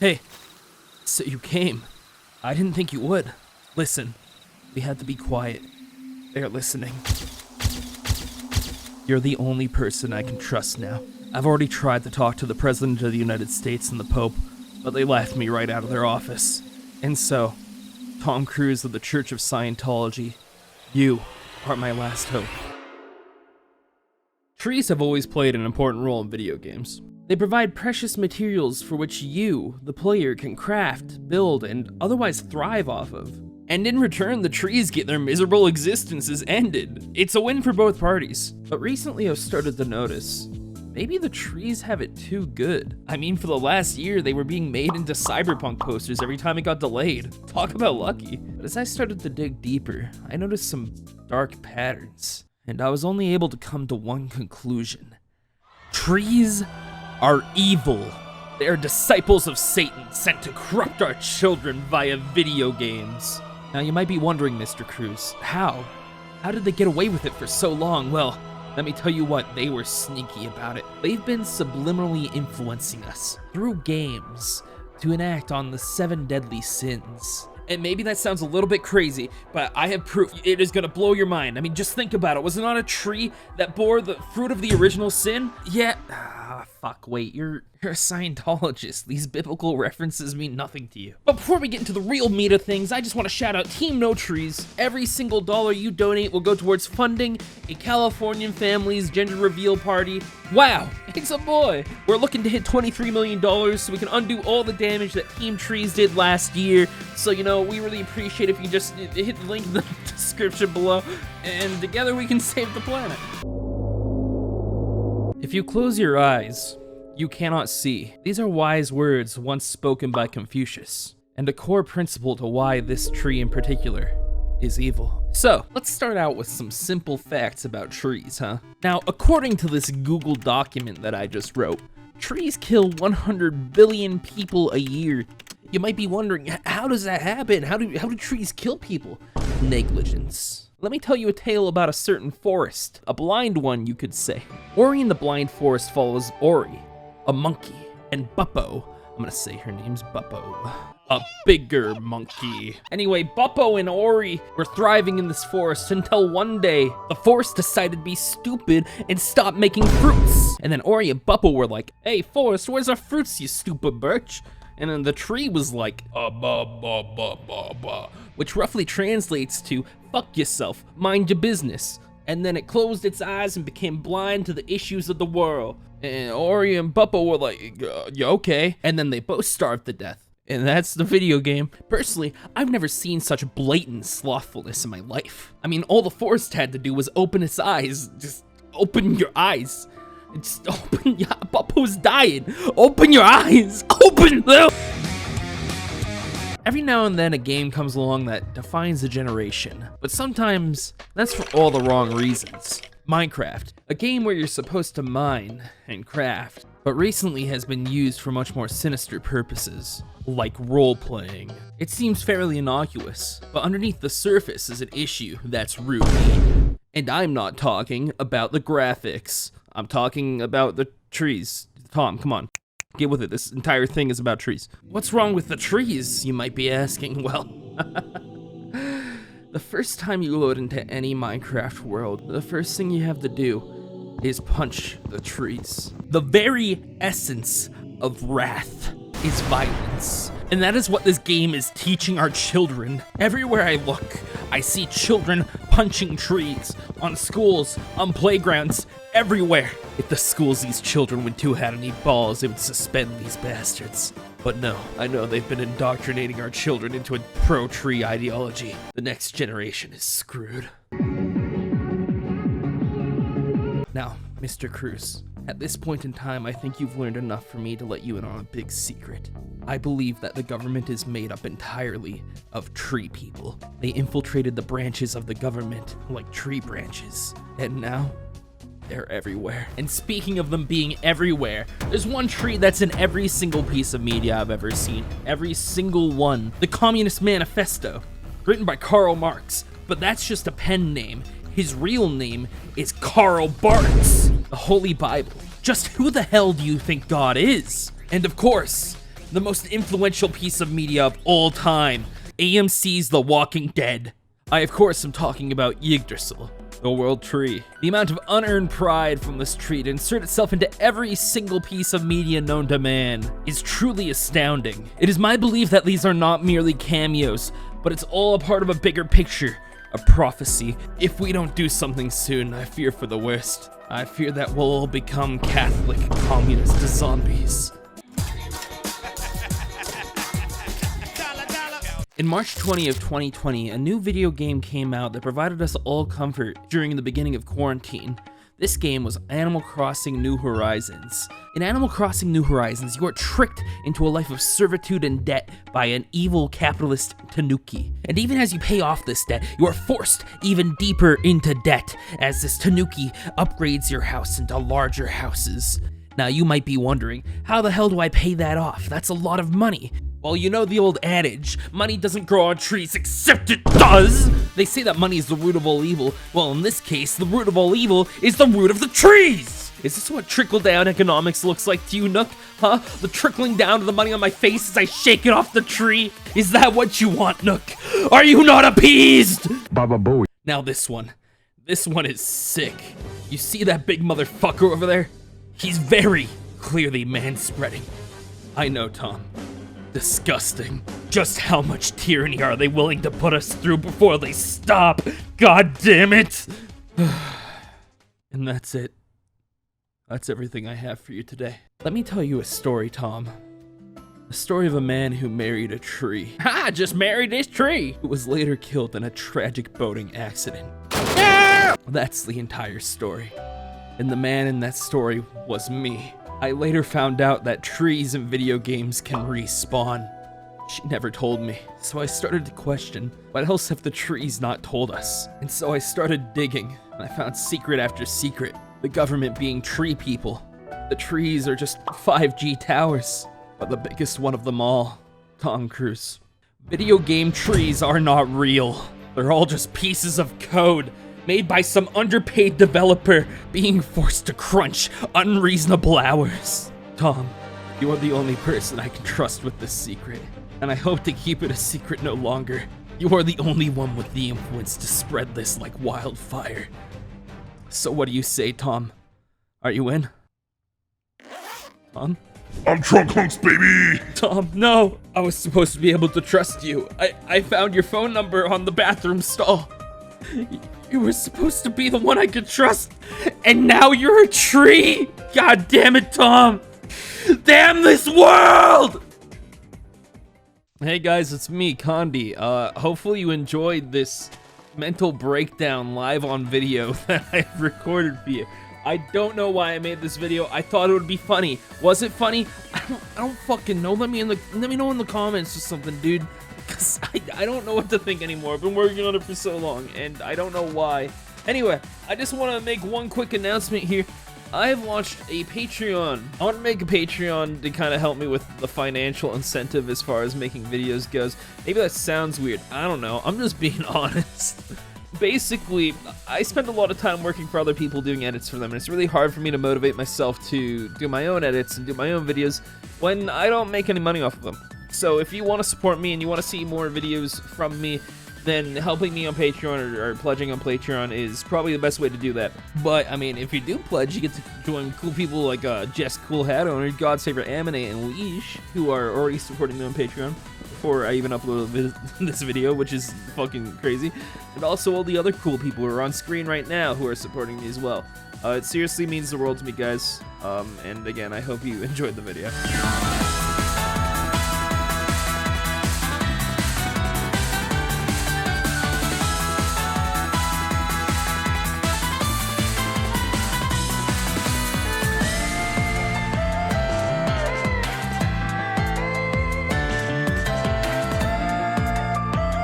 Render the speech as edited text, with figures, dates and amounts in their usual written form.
Hey, so you came. I didn't think you would. Listen, we had to be quiet. They're listening. You're the only person I can trust now. I've already tried to talk to the President of the United States and the Pope, but they laughed me right out of their office. And so, Tom Cruise of the Church of Scientology, you are my last hope. Trees have always played an important role in video games. They provide precious materials for which you, the player, can craft, build, and otherwise thrive off of. And in return, the trees get their miserable existences ended. It's a win for both parties. But recently I've started to notice, maybe the trees have it too good. I mean, for the last year, they were being made into cyberpunk posters every time it got delayed. Talk about lucky. But as I started to dig deeper, I noticed some dark patterns. And I was only able to come to one conclusion. Trees are evil. They are disciples of Satan sent to corrupt our children via video games. Now you might be wondering, Mr. Cruz, how? How did they get away with it for so long? Well, let me tell you what, they were sneaky about it. They've been subliminally influencing us through games to enact on the 7 deadly sins. And maybe that sounds a little bit crazy, but I have proof. It is gonna blow your mind. I mean, just think about it. Was it not a tree that bore the fruit of the original sin? Yeah. Fuck, wait, you're a Scientologist. These biblical references mean nothing to you. But before we get into the real meat of things, I just want to shout out Team No Trees. Every single dollar you donate will go towards funding a Californian family's gender reveal party. Wow, it's a boy. We're looking to hit $23 million so we can undo all the damage that Team Trees did last year. So, you know, we really appreciate if you just hit the link in the description below, and together we can save the planet. If you close your eyes, you cannot see. These are wise words once spoken by Confucius, and a core principle to why this tree in particular is evil. So, let's start out with some simple facts about trees, huh? Now, according to this Google document that I just wrote, trees kill 100 billion people a year. You might be wondering, how does that happen? How do trees kill people? Negligence. Let me tell you a tale about a certain forest, a blind one you could say. Ori in the Blind Forest follows Ori, a monkey, and Buppo, I'm gonna say her name's Buppo, a bigger monkey. Anyway, Buppo and Ori were thriving in this forest until one day, the forest decided to be stupid and stop making fruits. And then Ori and Buppo were like, hey forest, where's our fruits, you stupid birch? And then the tree was like, which roughly translates to, fuck yourself, mind your business. And then it closed its eyes and became blind to the issues of the world. And Ori and Buppo were like, yeah, okay. And then they both starved to death. And that's the video game. Personally, I've never seen such blatant slothfulness in my life. I mean, all the forest had to do was open its eyes. Just open your eyes. Just open your, Buppo's dying. Open your eyes, open them. Every now and then a game comes along that defines a generation, but sometimes that's for all the wrong reasons. Minecraft, a game where you're supposed to mine and craft, but recently has been used for much more sinister purposes, like role-playing. It seems fairly innocuous, but underneath the surface is an issue that's rooted. And I'm not talking about the graphics. I'm talking about the trees. Tom, come on. Get with it. This entire thing is about trees. What's wrong with the trees, you might be asking? Well, the first time you load into any Minecraft world, the first thing you have to do is punch the trees. The very essence of wrath is violence. And that is what this game is teaching our children. Everywhere I look, I see children punching trees, on schools, on playgrounds, everywhere. If the schools these children went to had any balls, they would suspend these bastards. But no, I know they've been indoctrinating our children into a pro-tree ideology. The next generation is screwed. Now, Mr. Cruz, at this point in time, I think you've learned enough for me to let you in on a big secret. I believe that the government is made up entirely of tree people. They infiltrated the branches of the government like tree branches, and now they're everywhere. And speaking of them being everywhere, there's one tree that's in every single piece of media I've ever seen. Every single one. The Communist Manifesto, written by Karl Marx, but that's just a pen name. His real name is Karl Barks. The Holy Bible. Just who the hell do you think God is? And of course, the most influential piece of media of all time, AMC's The Walking Dead. I, of course, am talking about Yggdrasil, the world tree. The amount of unearned pride from this tree to insert itself into every single piece of media known to man is truly astounding. It is my belief that these are not merely cameos, but it's all a part of a bigger picture, a prophecy. If we don't do something soon, I fear for the worst. I fear that we'll all become Catholic communist zombies. In March 20 of 2020, a new video game came out that provided us all comfort during the beginning of quarantine. This game was Animal Crossing New Horizons. In Animal Crossing New Horizons, you are tricked into a life of servitude and debt by an evil capitalist tanuki. And even as you pay off this debt, you are forced even deeper into debt as this tanuki upgrades your house into larger houses. Now you might be wondering, how the hell do I pay that off? That's a lot of money. Well, you know the old adage, money doesn't grow on trees, except it does! They say that money is the root of all evil. Well, in this case, the root of all evil is the root of the trees! Is this what trickle-down economics looks like to you, Nook? Huh? The trickling down of the money on my face as I shake it off the tree? Is that what you want, Nook? Are you not appeased? Baba Booey. Now this one is sick. You see that big motherfucker over there? He's very clearly man-spreading. I know, Tom. Disgusting. Just how much tyranny are they willing to put us through before they stop? God damn it! And that's it. That's everything I have for you today. Let me tell you a story, Tom. A story of a man who married a tree. Ha! Just married this tree! Who was later killed in a tragic boating accident. That's the entire story. And the man in that story was me. I later found out that trees in video games can respawn. She never told me, so I started to question, what else have the trees not told us? And so I started digging, and I found secret after secret. The government being tree people. The trees are just 5G towers, but the biggest one of them all, Tom Cruise. Video game trees are not real. They're all just pieces of code made by some underpaid developer being forced to crunch unreasonable hours. Tom, you are the only person I can trust with this secret, and I hope to keep it a secret no longer. You are the only one with the influence to spread this like wildfire. So what do you say, Tom? Are you in? Tom? I'm Trunk Hunks, baby! Tom, no! I was supposed to be able to trust you. I found your phone number on the bathroom stall. You were supposed to be the one I could trust, and now you're a tree? God damn it, Tom! Damn this world! Hey guys, it's me, Condi. Hopefully you enjoyed this mental breakdown live on video that I've recorded for you. I don't know why I made this video. I thought it would be funny. Was it funny? I don't fucking know. Let me know in the comments or something, dude. Because I don't know what to think anymore. I've been working on it for so long, and I don't know why. Anyway, I just want to make one quick announcement here. I've launched a Patreon. I want to make a Patreon to kind of help me with the financial incentive as far as making videos goes. Maybe that sounds weird. I don't know. I'm just being honest. Basically, I spend a lot of time working for other people doing edits for them, and it's really hard for me to motivate myself to do my own edits and do my own videos when I don't make any money off of them. So if you want to support me and you want to see more videos from me, then helping me on Patreon or pledging on Patreon is probably the best way to do that. But, I mean, if you do pledge, you get to join cool people like Jess Cool Hat Owner, Godsaver Amine, and Leash, who are already supporting me on Patreon before I even upload this video, which is fucking crazy. And also all the other cool people who are on screen right now who are supporting me as well. It seriously means the world to me, guys. And again, I hope you enjoyed the video.